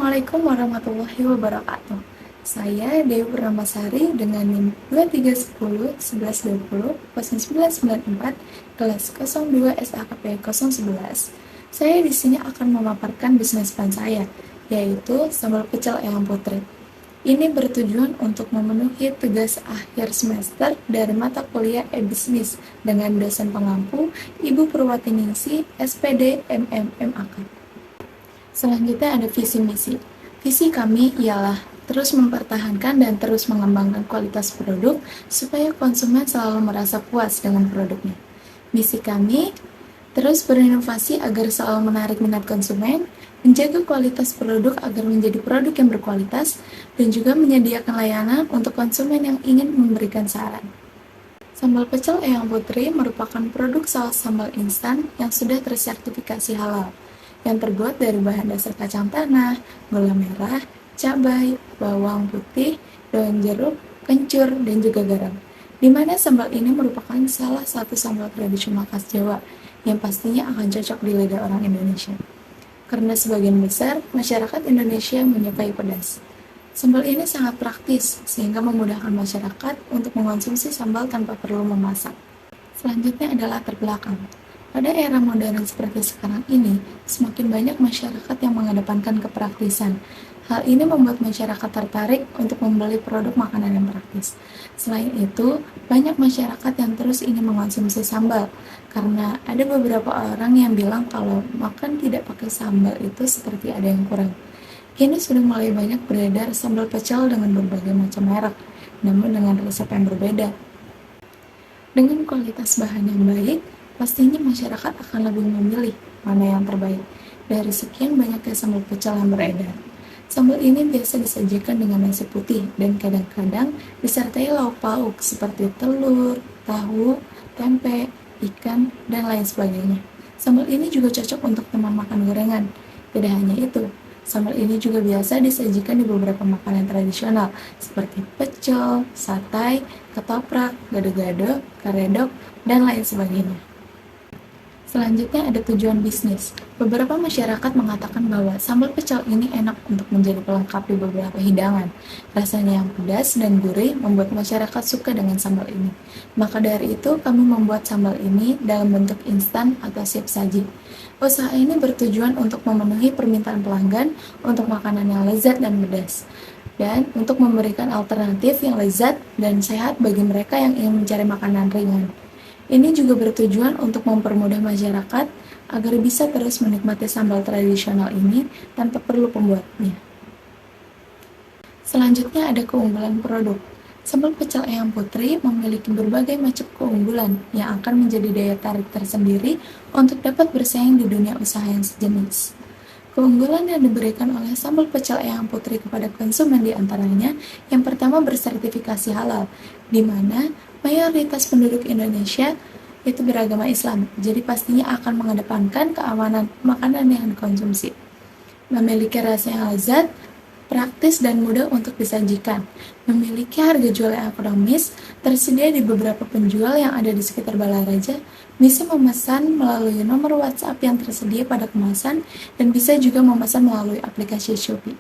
Assalamualaikum warahmatullahi wabarakatuh. Saya Dewi Purnamasari dengan NIM 2310 1120 0994 kelas 02 SAKP 011. Saya di sini akan memaparkan bisnis plan saya, yaitu sambal pecel Eyang Putri. Ini bertujuan untuk memenuhi tugas akhir semester dari mata kuliah e-bisnis dengan dosen pengampu Ibu Purwatiningsih, SPD MMMAK. Selanjutnya ada visi misi. Visi kami ialah terus mempertahankan dan terus mengembangkan kualitas produk supaya konsumen selalu merasa puas dengan produknya. Misi kami terus berinovasi agar selalu menarik minat konsumen, menjaga kualitas produk agar menjadi produk yang berkualitas, dan juga menyediakan layanan untuk konsumen yang ingin memberikan saran. Sambal pecel Eyang Putri merupakan produk saus sambal instan yang sudah tersertifikasi halal, yang terbuat dari bahan dasar kacang tanah, gula merah, cabai, bawang putih, daun jeruk, kencur, dan juga garam. Di mana sambal ini merupakan salah satu sambal tradisional khas Jawa yang pastinya akan cocok di lidah orang Indonesia. Karena sebagian besar masyarakat Indonesia menyukai pedas. Sambal ini sangat praktis sehingga memudahkan masyarakat untuk mengonsumsi sambal tanpa perlu memasak. Selanjutnya adalah latar belakang. Pada era modern seperti sekarang ini, semakin banyak masyarakat yang mengedepankan kepraktisan. Hal ini membuat masyarakat tertarik untuk membeli produk makanan yang praktis. Selain itu, banyak masyarakat yang terus ingin mengonsumsi sambal, karena ada beberapa orang yang bilang kalau makan tidak pakai sambal itu seperti ada yang kurang. Kini sudah mulai banyak beredar sambal pecel dengan berbagai macam merek, namun dengan resep yang berbeda. Dengan kualitas bahan yang baik, pastinya masyarakat akan lebih memilih mana yang terbaik dari sekian banyaknya sambal pecel yang beredar. Sambal ini biasa disajikan dengan nasi putih dan kadang-kadang disertai lauk pauk seperti telur, tahu, tempe, ikan, dan lain sebagainya. Sambal ini juga cocok untuk teman makan gorengan. Tidak hanya itu, sambal ini juga biasa disajikan di beberapa makanan tradisional seperti pecel, satai, ketoprak, gado-gado, karedok, dan lain sebagainya. Selanjutnya ada tujuan bisnis. Beberapa masyarakat mengatakan bahwa sambal pecel ini enak untuk menjadi pelengkap di beberapa hidangan. Rasanya yang pedas dan gurih membuat masyarakat suka dengan sambal ini. Maka dari itu kami membuat sambal ini dalam bentuk instan atau siap saji. Usaha ini bertujuan untuk memenuhi permintaan pelanggan untuk makanan yang lezat dan pedas, dan untuk memberikan alternatif yang lezat dan sehat bagi mereka yang ingin mencari makanan ringan. Ini juga bertujuan untuk mempermudah masyarakat agar bisa terus menikmati sambal tradisional ini tanpa perlu pembuatnya. Selanjutnya ada keunggulan produk. Sambal pecel Eyang Putri memiliki berbagai macam keunggulan yang akan menjadi daya tarik tersendiri untuk dapat bersaing di dunia usaha yang sejenis. Keunggulan yang diberikan oleh sambal pecel Eyang Putri kepada konsumen diantaranya yang pertama bersertifikasi halal, di mana mayoritas penduduk Indonesia itu beragama Islam, jadi pastinya akan mengedepankan keamanan makanan yang dikonsumsi. Memiliki rasa yang lezat, praktis dan mudah untuk disajikan. Memiliki harga jual yang ekonomis, tersedia di beberapa penjual yang ada di sekitar Balaraja, bisa memesan melalui nomor WhatsApp yang tersedia pada kemasan, dan bisa juga memesan melalui aplikasi Shopee.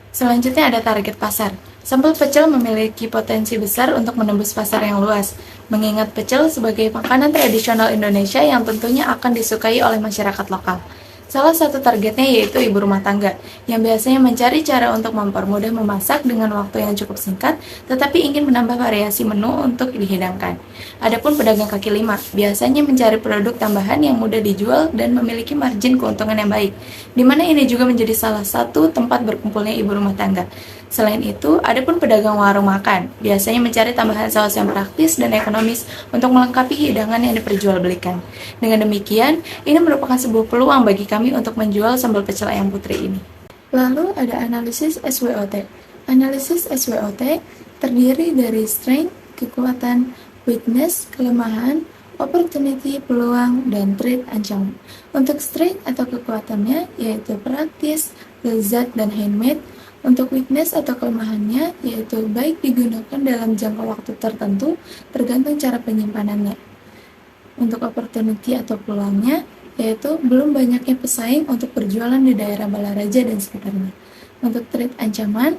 Selanjutnya ada target pasar. Sambal pecel memiliki potensi besar untuk menembus pasar yang luas, mengingat pecel sebagai makanan tradisional Indonesia yang tentunya akan disukai oleh masyarakat lokal. Salah satu targetnya yaitu ibu rumah tangga, yang biasanya mencari cara untuk mempermudah memasak dengan waktu yang cukup singkat, tetapi ingin menambah variasi menu untuk dihidangkan. Adapun pedagang kaki lima, biasanya mencari produk tambahan yang mudah dijual dan memiliki margin keuntungan yang baik, di mana ini juga menjadi salah satu tempat berkumpulnya ibu rumah tangga. Selain itu, adapun pedagang warung makan, biasanya mencari tambahan saus yang praktis dan ekonomis untuk melengkapi hidangan yang diperjualbelikan. Dengan demikian, ini merupakan sebuah peluang bagi kami untuk menjual sambal pecel Eyang Putri ini. Lalu ada analisis SWOT. Analisis SWOT terdiri dari strength, kekuatan, weakness, kelemahan, opportunity, peluang, dan threat, ancaman. Untuk strength atau kekuatannya yaitu praktis, lezat, dan handmade. Untuk weakness atau kelemahannya yaitu baik digunakan dalam jangka waktu tertentu tergantung cara penyimpanannya. Untuk opportunity atau peluangnya yaitu belum banyaknya pesaing untuk berjualan di daerah Balaraja dan sekitarnya. Untuk trait ancaman,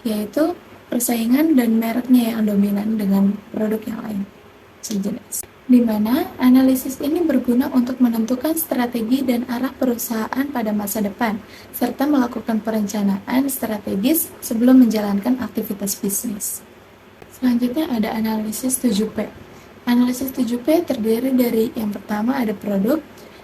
yaitu persaingan dan mereknya yang dominan dengan produk yang lain sejenis. Di mana analisis ini berguna untuk menentukan strategi dan arah perusahaan pada masa depan, serta melakukan perencanaan strategis sebelum menjalankan aktivitas bisnis. Selanjutnya ada analisis 7P. Analisis 7P terdiri dari yang pertama ada produk.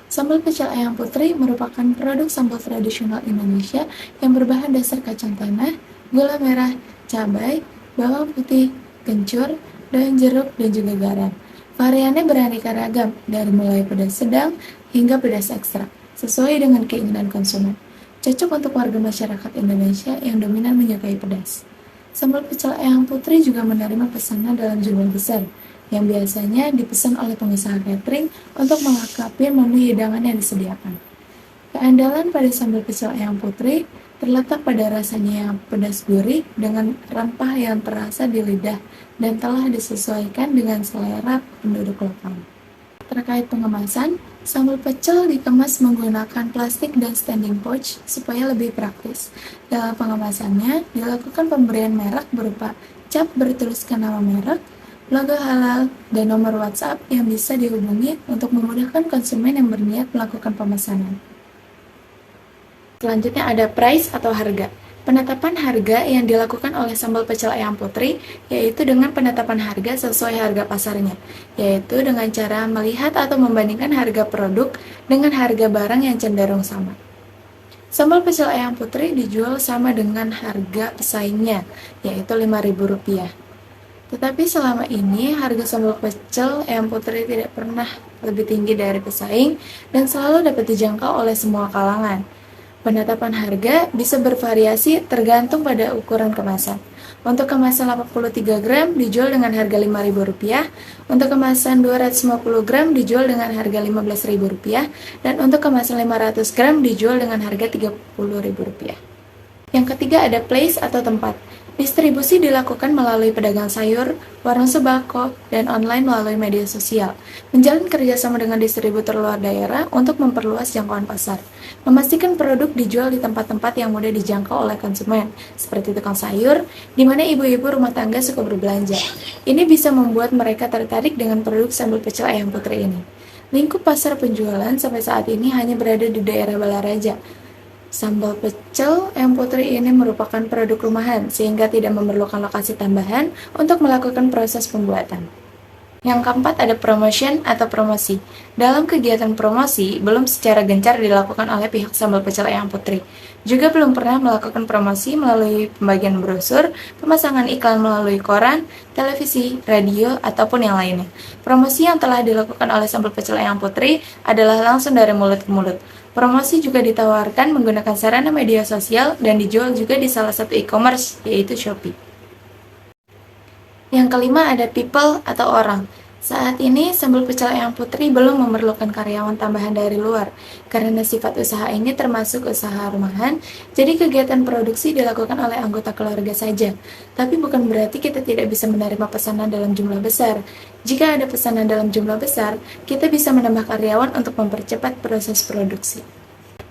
Sambal pecel ayam putri merupakan produk sambal tradisional Indonesia yang berbahan dasar kacang tanah, gula merah, cabai, bawang putih, kencur, daun jeruk, dan juga garam. Variannya beraneka ragam, dari mulai pedas sedang hingga pedas ekstra, sesuai dengan keinginan konsumen. Cocok untuk warga masyarakat Indonesia yang dominan menyukai pedas. Sambal pecel ayam putri juga menerima pesanan dalam jumlah besar, yang biasanya dipesan oleh pengusaha catering untuk melengkapi menu hidangan yang disediakan. Keandalan pada sambal pecel ayam putri terletak pada rasanya yang pedas gurih dengan rempah yang terasa di lidah dan telah disesuaikan dengan selera penduduk lokal. Terkait pengemasan, sambal pecel dikemas menggunakan plastik dan standing pouch supaya lebih praktis. Dalam pengemasannya, dilakukan pemberian merek berupa cap bertuliskan nama merek, logo halal, dan nomor WhatsApp yang bisa dihubungi untuk memudahkan konsumen yang berniat melakukan pemesanan. Selanjutnya ada price atau harga. Penetapan harga yang dilakukan oleh sambal pecel ayam putri yaitu dengan penetapan harga sesuai harga pasarnya, yaitu dengan cara melihat atau membandingkan harga produk dengan harga barang yang cenderung sama. Sambal pecel ayam putri dijual sama dengan harga pesaingnya, yaitu Rp5.000. Tetapi selama ini harga sambal pecel ayam putri tidak pernah lebih tinggi dari pesaing dan selalu dapat dijangkau oleh semua kalangan. Penetapan harga bisa bervariasi tergantung pada ukuran kemasan. Untuk kemasan 83 gram dijual dengan harga Rp5.000, untuk kemasan 250 gram dijual dengan harga Rp15.000, dan untuk kemasan 500 gram dijual dengan harga Rp30.000. Yang ketiga ada place atau tempat. Distribusi dilakukan melalui pedagang sayur, warung sembako, dan online melalui media sosial. Menjalin kerjasama dengan distributor luar daerah untuk memperluas jangkauan pasar. Memastikan produk dijual di tempat-tempat yang mudah dijangkau oleh konsumen, seperti tukang sayur, di mana ibu-ibu rumah tangga suka berbelanja. Ini bisa membuat mereka tertarik dengan produk sambal pecel ayam putri ini. Lingkup pasar penjualan sampai saat ini hanya berada di daerah Balaraja. Sambal pecel ayam putri ini merupakan produk rumahan, sehingga tidak memerlukan lokasi tambahan untuk melakukan proses pembuatan. Yang keempat ada promotion atau promosi. Dalam kegiatan promosi, belum secara gencar dilakukan oleh pihak sambal pecel ayam putri. Juga belum pernah melakukan promosi melalui pembagian brosur, pemasangan iklan melalui koran, televisi, radio, ataupun yang lainnya. Promosi yang telah dilakukan oleh sambal pecel ayam putri adalah langsung dari mulut ke mulut. Promosi juga ditawarkan menggunakan sarana media sosial dan dijual juga di salah satu e-commerce, yaitu Shopee. Yang kelima ada people atau orang. Saat ini, sambal pecel ayam putri belum memerlukan karyawan tambahan dari luar, karena sifat usaha ini termasuk usaha rumahan, jadi kegiatan produksi dilakukan oleh anggota keluarga saja. Tapi bukan berarti kita tidak bisa menerima pesanan dalam jumlah besar. Jika ada pesanan dalam jumlah besar, kita bisa menambah karyawan untuk mempercepat proses produksi.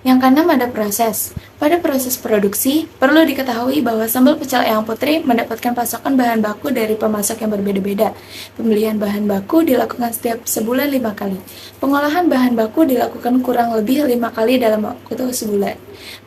Yang keenam ada proses. Pada proses produksi, perlu diketahui bahwa sambal pecel ayam putri mendapatkan pasokan bahan baku dari pemasok yang berbeda-beda. Pembelian bahan baku dilakukan setiap sebulan 5 kali. Pengolahan bahan baku dilakukan kurang lebih 5 kali dalam waktu sebulan.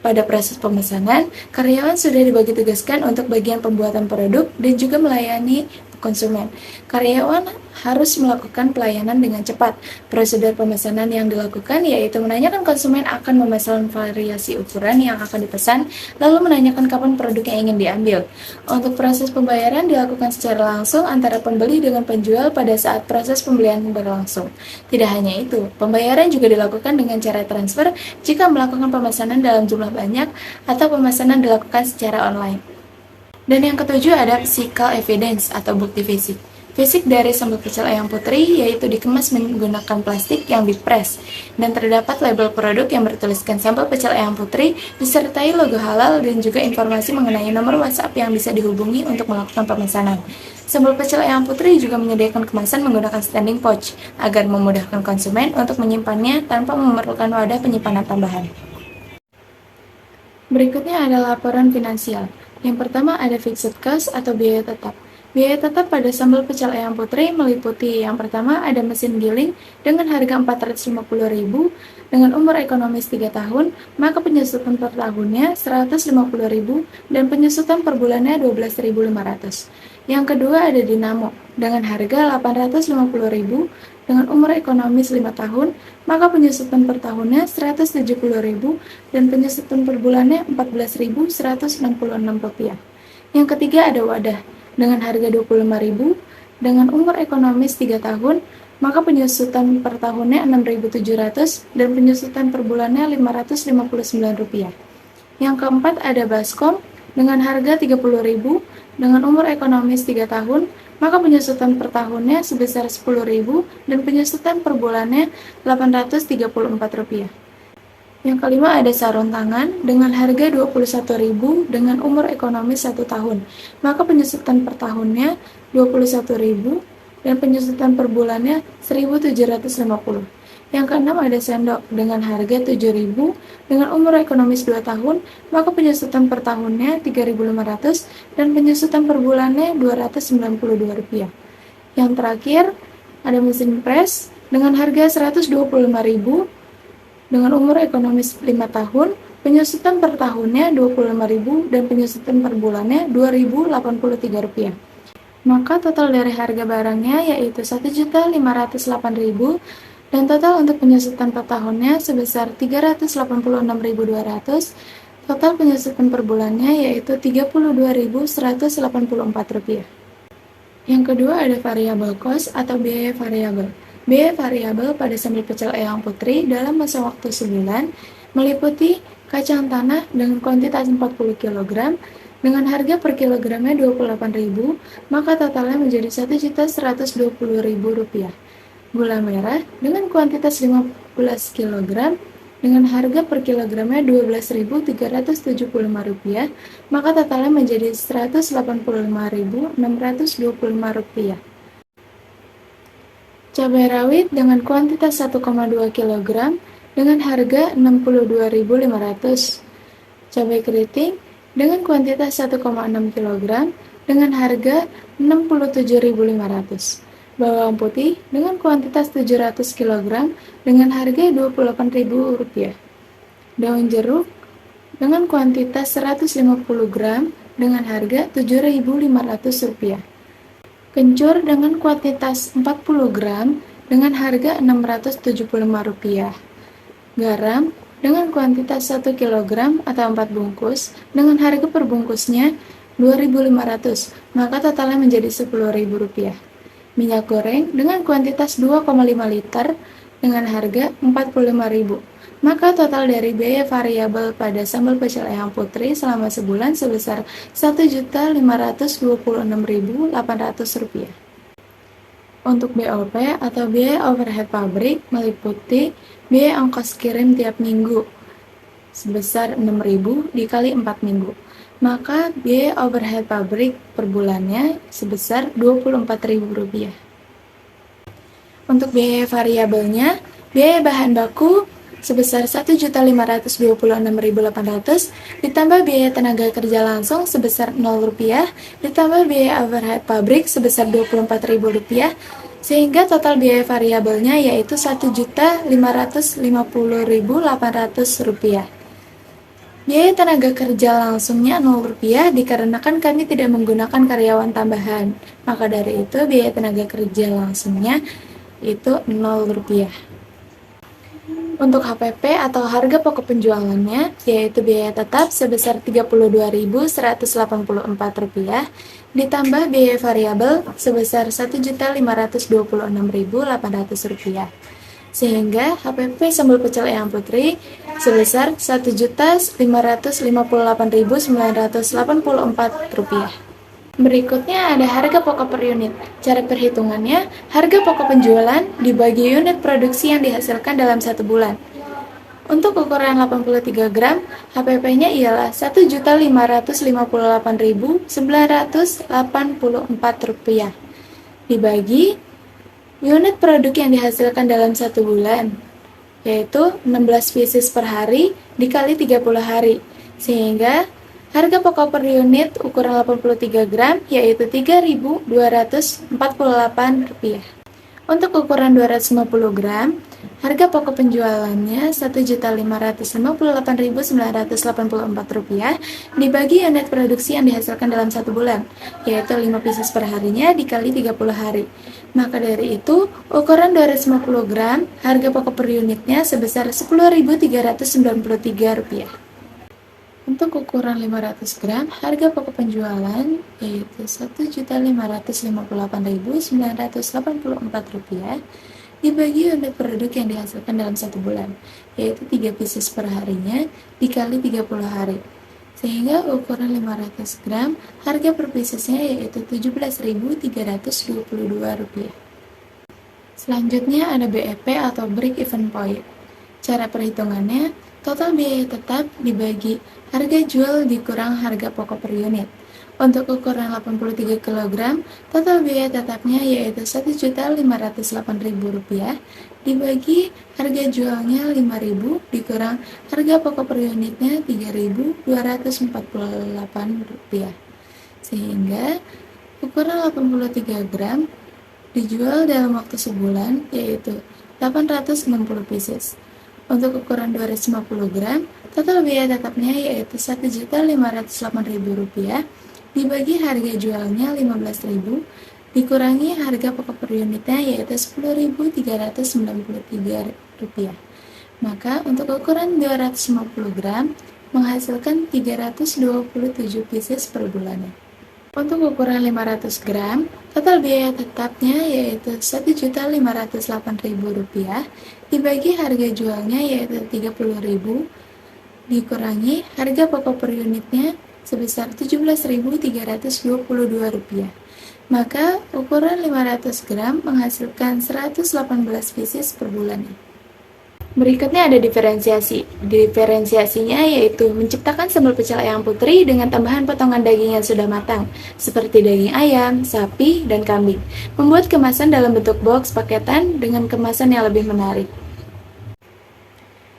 Pada proses pemesanan, karyawan sudah dibagi tugaskan untuk bagian pembuatan produk dan juga melayani konsumen. Karyawan harus melakukan pelayanan dengan cepat. Prosedur pemesanan yang dilakukan yaitu menanyakan konsumen akan memesan variasi ukuran yang akan dipesan, lalu menanyakan kapan produk yang ingin diambil. Untuk proses pembayaran dilakukan secara langsung antara pembeli dengan penjual pada saat proses pembelian berlangsung. Tidak hanya itu, pembayaran juga dilakukan dengan cara transfer jika melakukan pemesanan dalam jumlah banyak atau pemesanan dilakukan secara online. Dan yang ketujuh ada physical evidence atau bukti fisik. Fisik dari sambal pecel ayam putri yaitu dikemas menggunakan plastik yang dipres dan terdapat label produk yang bertuliskan sambal pecel ayam putri disertai logo halal dan juga informasi mengenai nomor WhatsApp yang bisa dihubungi untuk melakukan pemesanan. Sambal pecel ayam putri juga menyediakan kemasan menggunakan standing pouch agar memudahkan konsumen untuk menyimpannya tanpa memerlukan wadah penyimpanan tambahan. Berikutnya ada laporan finansial. Yang pertama ada fixed cost atau biaya tetap. Biaya tetap pada sambal pecel ayam putri meliputi yang pertama ada mesin giling dengan harga 450.000 dengan umur ekonomis 3 tahun, maka penyusutan per tahunnya 150.000 dan penyusutan per bulannya 12.500. Yang kedua ada dinamo dengan harga 850.000 dengan umur ekonomis 5 tahun, maka penyusutan per tahunnya 170.000 dan penyusutan per bulannya Rp14.166. Yang ketiga ada wadah dengan harga 25.000 dengan umur ekonomis 3 tahun, maka penyusutan per tahunnya 6.700 dan penyusutan per bulannya Rp559. Yang keempat ada baskom dengan harga 30.000 dengan umur ekonomis 3 tahun, maka penyusutan per tahunnya sebesar 10.000 dan penyusutan per bulannya Rp834. Yang kelima ada sarung tangan dengan harga 21.000 dengan umur ekonomis 1 tahun, maka penyusutan per tahunnya 21.000 dan penyusutan per bulannya 1.750. Yang keenam ada sendok dengan harga 7.000 dengan umur ekonomis 2 tahun, maka penyusutan per tahunnya 3.500 dan penyusutan per bulannya Rp292. Yang terakhir ada mesin pres dengan harga 125.000 dengan umur ekonomis 5 tahun, penyusutan per tahunnya 25.000 dan penyusutan per bulannya Rp2.083. Maka total dari harga barangnya yaitu Rp1.508.000 dan total untuk penyusutan per tahunnya sebesar Rp386.200, total penyusutan per bulannya yaitu Rp32.184. Yang kedua ada variable cost atau biaya variabel. Biaya variabel pada sambal pecel ayam putri dalam masa waktu sebulan meliputi kacang tanah dengan kuantitas 40 kg dengan harga per kilogramnya Rp28.000, maka totalnya menjadi Rp1.120.000. Gula merah dengan kuantitas 15 kg dengan harga per kilogramnya Rp12.375, maka totalnya menjadi Rp185.625. Cabai rawit dengan kuantitas 1,2 kg dengan harga Rp62.500. Cabai keriting dengan kuantitas 1,6 kg dengan harga Rp67.500. Bawang putih dengan kuantitas 700 kg dengan harga Rp28.000. Daun jeruk dengan kuantitas 150 gram dengan harga Rp7.500. Kencur dengan kuantitas 40 gram dengan harga Rp675. Garam dengan kuantitas 1 kg atau 4 bungkus dengan harga per bungkusnya Rp2.500, maka totalnya menjadi Rp10.000. Minyak goreng dengan kuantitas 2,5 liter dengan harga Rp45.000, maka total dari biaya variabel pada sambal pecel ayam putri selama sebulan sebesar Rp1.526.800. Untuk BOP atau biaya overhead pabrik meliputi biaya ongkos kirim tiap minggu sebesar Rp6.000 dikali 4 minggu. Maka biaya overhead pabrik per bulannya sebesar Rp24.000. Untuk biaya variabelnya, biaya bahan baku sebesar Rp1.526.800 ditambah biaya tenaga kerja langsung sebesar Rp0 ditambah biaya overhead pabrik sebesar Rp24.000 sehingga total biaya variabelnya yaitu Rp1.550.800. Biaya tenaga kerja langsungnya Rp0 dikarenakan kami tidak menggunakan karyawan tambahan. Maka dari itu biaya tenaga kerja langsungnya itu Rp0. Untuk HPP atau harga pokok penjualannya yaitu biaya tetap sebesar Rp32.184 ditambah biaya variabel sebesar Rp1.526.800. Sehingga HPP sambal pecel ayam putri sebesar Rp1.558.984. Berikutnya ada harga pokok per unit. Cara perhitungannya, harga pokok penjualan dibagi unit produksi yang dihasilkan dalam 1 bulan. Untuk ukuran 83 gram, HPP-nya ialah Rp1.558.984 dibagi unit produk yang dihasilkan dalam 1 bulan, yaitu 16 pieces per hari dikali 30 hari. Sehingga harga pokok per unit ukuran 83 gram yaitu Rp3.248. Untuk ukuran 250 gram, harga pokok penjualannya Rp1.558.984 dibagi unit produksi yang dihasilkan dalam 1 bulan, yaitu 5 pieces per harinya dikali 30 hari. Maka dari itu, ukuran 250 gram, harga pokok per unitnya sebesar Rp10.393. Untuk ukuran 500 gram, harga pokok penjualan yaitu Rp1.558.984 dibagi unit produk yang dihasilkan dalam 1 bulan, yaitu 3 pieces per harinya dikali 30 hari. Sehingga ukuran 500 gram, harga per piecesnya yaitu Rp17.322. Selanjutnya ada BEP atau Break Even Point. Cara perhitungannya, total biaya tetap dibagi harga jual dikurang harga pokok per unit. Untuk ukuran 83 kg, total biaya tetapnya yaitu Rp1.508.000 dibagi harga jualnya Rp5.000 dikurang harga pokok per unitnya Rp3.248. Sehingga ukuran 83 gram dijual dalam waktu sebulan yaitu 860 pieces. Untuk ukuran 250 gram, total biaya tetapnya yaitu Rp1.508.000 dibagi harga jualnya Rp15.000 dikurangi harga pokok per unitnya yaitu Rp10.393. Maka untuk ukuran 250 gram menghasilkan 327 pieces per bulannya. Untuk ukuran 500 gram, total biaya tetapnya yaitu Rp1.508.000 dibagi harga jualnya yaitu Rp30.000 dikurangi harga pokok per unitnya sebesar Rp17.322. Maka ukuran 500 gram menghasilkan 118 pieces per bulannya. Berikutnya ada diferensiasi. Diferensiasinya yaitu menciptakan sambal pecel ayam putri dengan tambahan potongan daging yang sudah matang, seperti daging ayam, sapi, dan kambing. Membuat kemasan dalam bentuk box paketan dengan kemasan yang lebih menarik.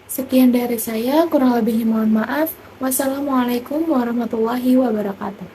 Sekian dari saya, kurang lebihnya mohon maaf. Wassalamualaikum warahmatullahi wabarakatuh.